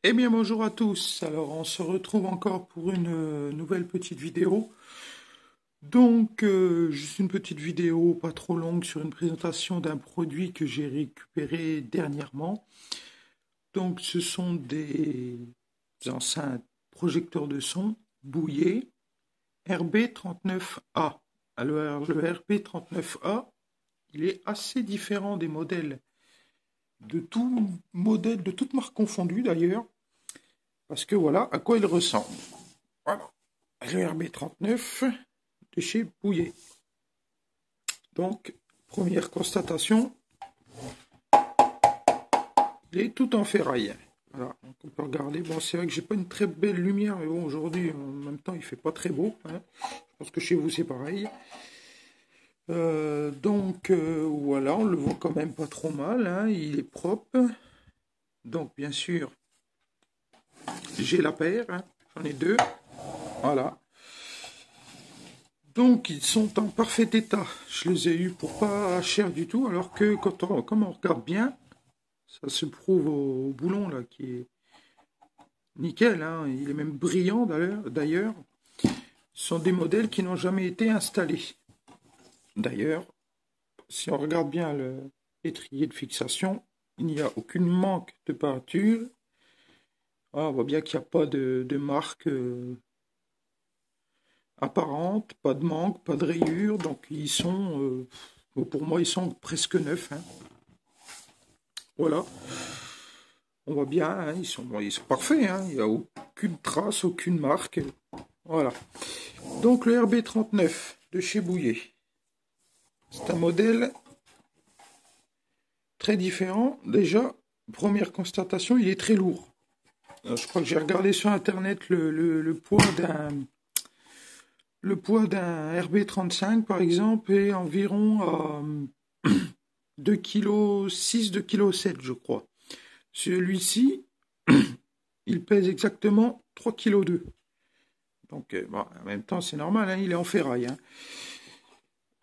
Eh bien, bonjour à tous. Alors, on se retrouve encore pour une nouvelle petite vidéo. Donc, juste une petite vidéo pas trop longue sur une présentation d'un produit que j'ai récupéré dernièrement. Donc, ce sont des enceintes projecteurs de son Bouillet RB39A. Alors, le RB39A, il est assez différent des modèles de toute marque confondue d'ailleurs. Parce que voilà à quoi il ressemble. Voilà. Le RB39 de chez Bouillet. Donc, première constatation, il est tout en ferraille. Voilà, donc on peut regarder. Bon, c'est vrai que j'ai pas une très belle lumière, mais bon, aujourd'hui, en même temps, il fait pas très beau. Hein. Je pense que chez vous, c'est pareil. Voilà, on le voit quand même pas trop mal. Hein. Il est propre. Donc, bien sûr, j'ai la paire. Hein. J'en ai deux. Voilà. Donc ils sont en parfait état. Je les ai eus pour pas cher du tout, alors que comme on regarde bien, ça se prouve au boulon là qui est nickel, hein. Il est même brillant d'ailleurs. Ce sont des modèles qui n'ont jamais été installés. D'ailleurs, si on regarde bien l'étrier de fixation, il n'y a aucune manque de peinture. Ah, on voit bien qu'il n'y a pas de marque apparente, pas de manque, pas de rayures, donc ils sont, pour moi, ils sont presque neufs. Hein. Voilà. On voit bien, hein, ils sont parfaits, hein, il n'y a aucune trace, aucune marque. Voilà. Donc le RB39 de chez Bouillet. C'est un modèle très différent. Déjà, première constatation, il est très lourd. Alors, je crois que j'ai regardé sur internet le poids d'un RB35 par exemple est environ à 2,6 kg, 2,7 kg je crois. Celui-ci, il pèse exactement 3,2 kg. Donc, bon, en même temps, c'est normal, hein, il est en ferraille. Hein.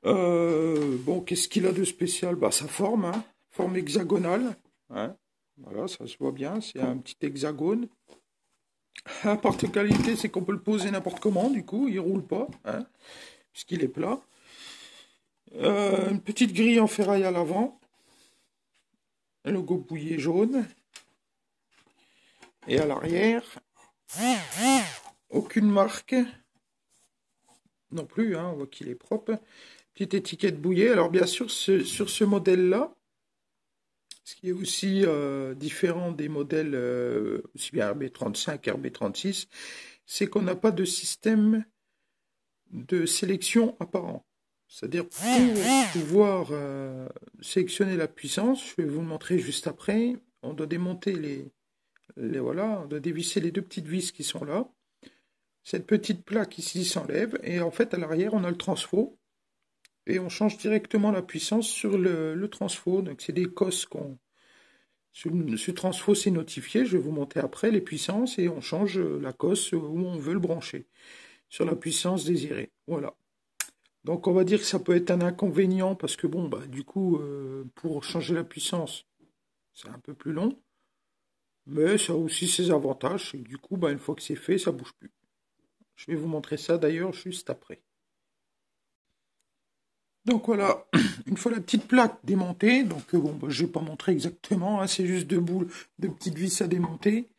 Bon, qu'est-ce qu'il a de spécial? Bah, sa forme, hein, forme hexagonale. Hein. Voilà, ça se voit bien, c'est un petit hexagone. La particularité, c'est qu'on peut le poser n'importe comment, du coup, il roule pas, hein, puisqu'il est plat. Une petite grille en ferraille à l'avant. Un logo Bouillet jaune. Et à l'arrière, aucune marque non plus, hein, on voit qu'il est propre. Petite étiquette Bouillet. Alors bien sûr, sur ce modèle-là, ce qui est aussi différent des modèles aussi bien RB35, RB36, c'est qu'on n'a pas de système de sélection apparent. C'est-à-dire pour pouvoir sélectionner la puissance, je vais vous le montrer juste après, on doit démonter voilà, on doit dévisser les deux petites vis qui sont là. Cette petite plaque ici s'enlève et en fait à l'arrière on a le transfo et on change directement la puissance sur le transfo. Donc c'est des cosses qu'on ce transfo c'est notifié, je vais vous monter après les puissances et on change la cosse où on veut le brancher sur la puissance désirée. Voilà. Donc on va dire que ça peut être un inconvénient parce que bon bah du coup pour changer la puissance c'est un peu plus long, mais ça a aussi ses avantages et du coup bah une fois que c'est fait ça bouge plus. Je vais vous montrer ça d'ailleurs juste après. Donc voilà, une fois la petite plaque démontée, donc bon, bah, je ne vais pas montrer exactement, hein, c'est juste deux boules, deux petites vis à démonter.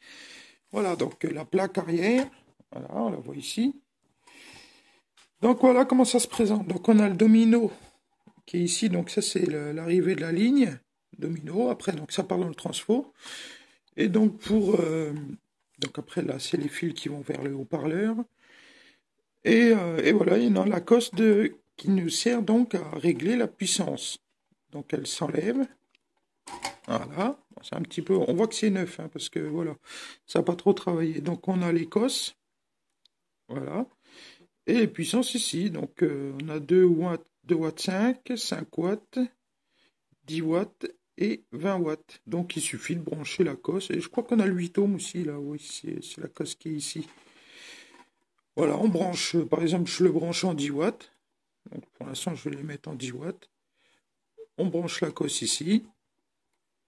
Voilà, donc la plaque arrière, voilà, on la voit ici. Donc voilà comment ça se présente. Donc on a le domino qui est ici, donc ça c'est l'arrivée de la ligne, domino, après donc ça part dans le transfo. Et donc donc après là c'est les fils qui vont vers le haut-parleur. Et voilà, il y a la cosse qui nous sert donc à régler la puissance. Donc elle s'enlève. Voilà. C'est un petit peu. On voit que c'est neuf, hein, parce que voilà, ça n'a pas trop travaillé. Donc on a les cosses. Voilà. Et les puissances ici. Donc on a 2 watts 5 watts, 10 watts et 20 watts. Donc il suffit de brancher la cosse. Et je crois qu'on a le 8 ohms aussi, là. Oui, c'est la cosse qui est ici. Voilà, on branche, par exemple, je le branche en 10 watts. Donc pour l'instant, je vais les mettre en 10 watts. On branche la cosse ici.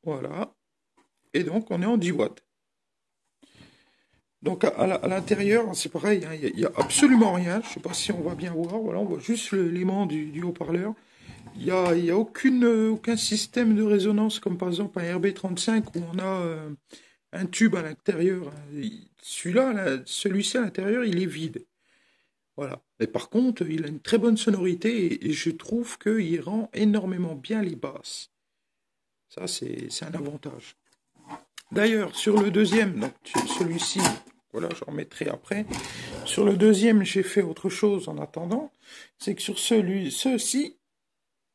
Voilà. Et donc, on est en 10 watts. Donc à l'intérieur, c'est pareil, hein, il y a absolument rien. Je sais pas si on va bien voir. Voilà, on voit juste l'aimant du haut-parleur. Il y a aucun système de résonance, comme par exemple un RB35 où on a un tube à l'intérieur. Celui-ci à l'intérieur, il est vide. Voilà. Mais par contre, il a une très bonne sonorité et je trouve qu'il rend énormément bien les basses. Ça, c'est un avantage. D'ailleurs, sur le deuxième, donc celui-ci, voilà, je remettrai après. Sur le deuxième, j'ai fait autre chose en attendant. C'est que sur ceux-ci,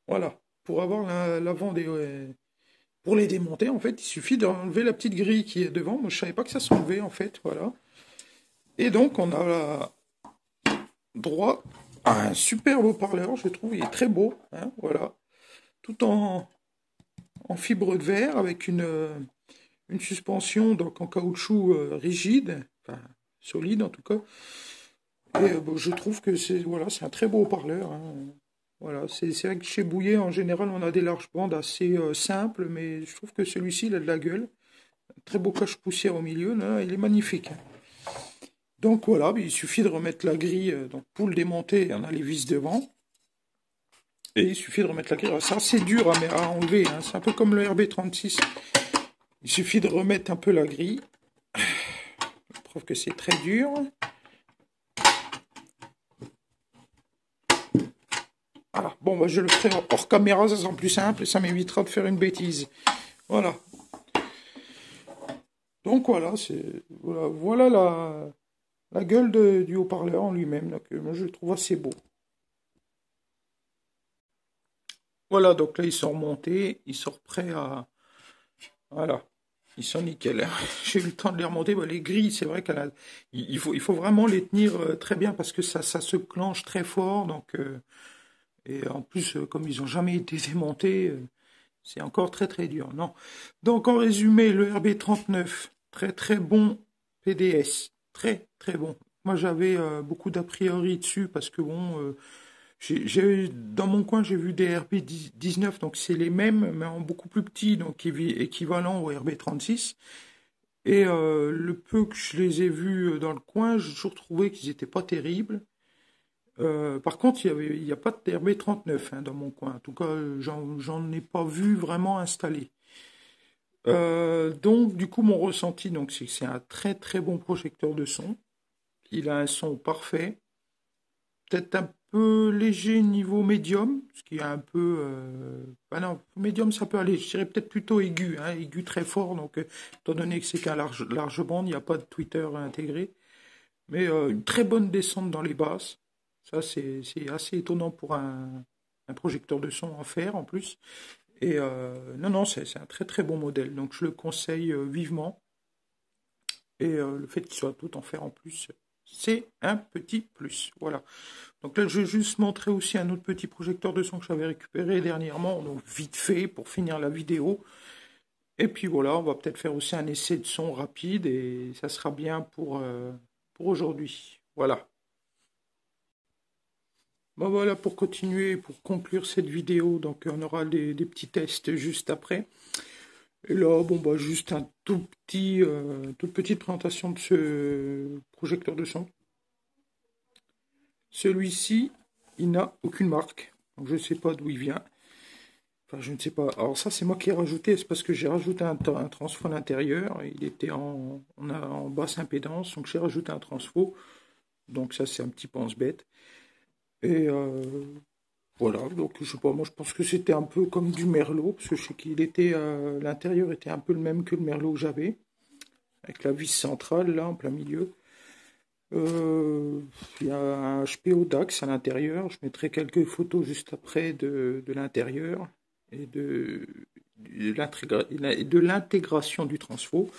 voilà, pour avoir l'avant pour les démonter, en fait, il suffit d'enlever la petite grille qui est devant. Moi, je savais pas que ça s'enlevait, en fait, voilà. Et donc, on a droit à un superbe haut-parleur, je trouve, il est très beau, hein, voilà. Tout en fibre de verre, avec une suspension donc en caoutchouc rigide, enfin solide en tout cas. Et bon, je trouve que c'est un très beau haut-parleur, hein. Voilà, c'est vrai que chez Bouillet, en général, on a des larges bandes assez simples, mais je trouve que celui-ci, il a de la gueule. Un très beau cache-poussière au milieu, là, il est magnifique, hein. Donc voilà, il suffit de remettre la grille, donc pour le démonter, on a les vis devant. Et il suffit de remettre la grille. C'est assez dur à enlever, hein. C'est un peu comme le RB36. Il suffit de remettre un peu la grille. Je trouve que c'est très dur. Voilà. Bon, bah, je le ferai hors caméra, ça sera plus simple et ça m'évitera de faire une bêtise. Voilà. Donc voilà, voilà la gueule du haut-parleur en lui-même. Donc moi je le trouve assez beau. Voilà, donc là ils sont remontés, ils sont prêts à... Voilà. Ils sont nickel. J'ai eu le temps de les remonter. Bon, les grilles, c'est vrai il faut vraiment les tenir très bien parce que ça se clenche très fort. Donc, et en plus, comme ils n'ont jamais été démontés, c'est encore très très dur. Non. Donc en résumé, le RB39, très très bon PDS. Très très bon. Moi j'avais beaucoup d'a priori dessus parce que bon, dans mon coin, j'ai vu des RB19, donc c'est les mêmes, mais en beaucoup plus petit, donc équivalent au RB36. Et le peu que je les ai vus dans le coin, j'ai toujours trouvé qu'ils n'étaient pas terribles. Par contre, il y a pas de RB39 hein, dans mon coin. En tout cas, j'en ai pas vu vraiment installé. Donc, du coup, mon ressenti, donc, c'est que c'est un très très bon projecteur de son. Il a un son parfait. Peut-être un peu léger niveau médium, ce qui est un peu... Ah non, médium ça peut aller, je dirais peut-être plutôt aigu, hein, aigu très fort, donc étant donné que c'est qu'un large bande, il n'y a pas de tweeter intégré, mais une très bonne descente dans les basses, ça c'est assez étonnant pour un projecteur de son en fer en plus, et non, c'est un très très bon modèle, donc je le conseille vivement, et le fait qu'il soit tout en fer en plus, c'est un petit plus, voilà. Donc là, je vais juste montrer aussi un autre petit projecteur de son que j'avais récupéré dernièrement, donc vite fait pour finir la vidéo. Et puis voilà, on va peut-être faire aussi un essai de son rapide et ça sera bien pour aujourd'hui. Voilà. Bon voilà pour continuer, pour conclure cette vidéo. Donc on aura des petits tests juste après. Et là, bon bah juste un toute petite présentation de ce projecteur de son. Celui-ci, il n'a aucune marque. Donc je ne sais pas d'où il vient. Enfin, je ne sais pas. Alors ça, c'est moi qui ai rajouté. C'est parce que j'ai rajouté un transfo à l'intérieur. Il était en basse impédance. Donc j'ai rajouté un transfo. Donc ça, c'est un petit pense-bête. Et voilà. Donc je sais pas. Moi, je pense que c'était un peu comme du merlot. Parce que je sais qu'il était... l'intérieur était un peu le même que le merlot que j'avais. Avec la vis centrale, là, en plein milieu. Il y a un HPO DAX à l'intérieur. Je mettrai quelques photos juste après de l'intérieur et de l'intégration du transfo.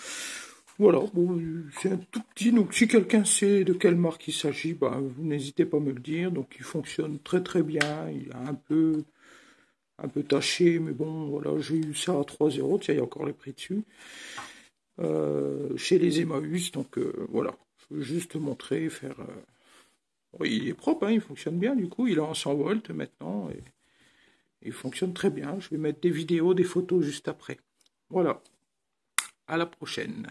Voilà, bon, c'est un tout petit. Donc si quelqu'un sait de quelle marque il s'agit, bah, vous n'hésitez pas à me le dire. Donc il fonctionne très très bien. Il est un peu taché, mais bon, voilà, j'ai eu ça à 3 euros. Tiens, il y a encore le prix dessus. Chez les Emmaüs, donc voilà. Je veux juste montrer, faire... Oui, il est propre, hein, il fonctionne bien, du coup, il est en 100 volts maintenant, et il fonctionne très bien. Je vais mettre des vidéos, des photos juste après. Voilà, à la prochaine.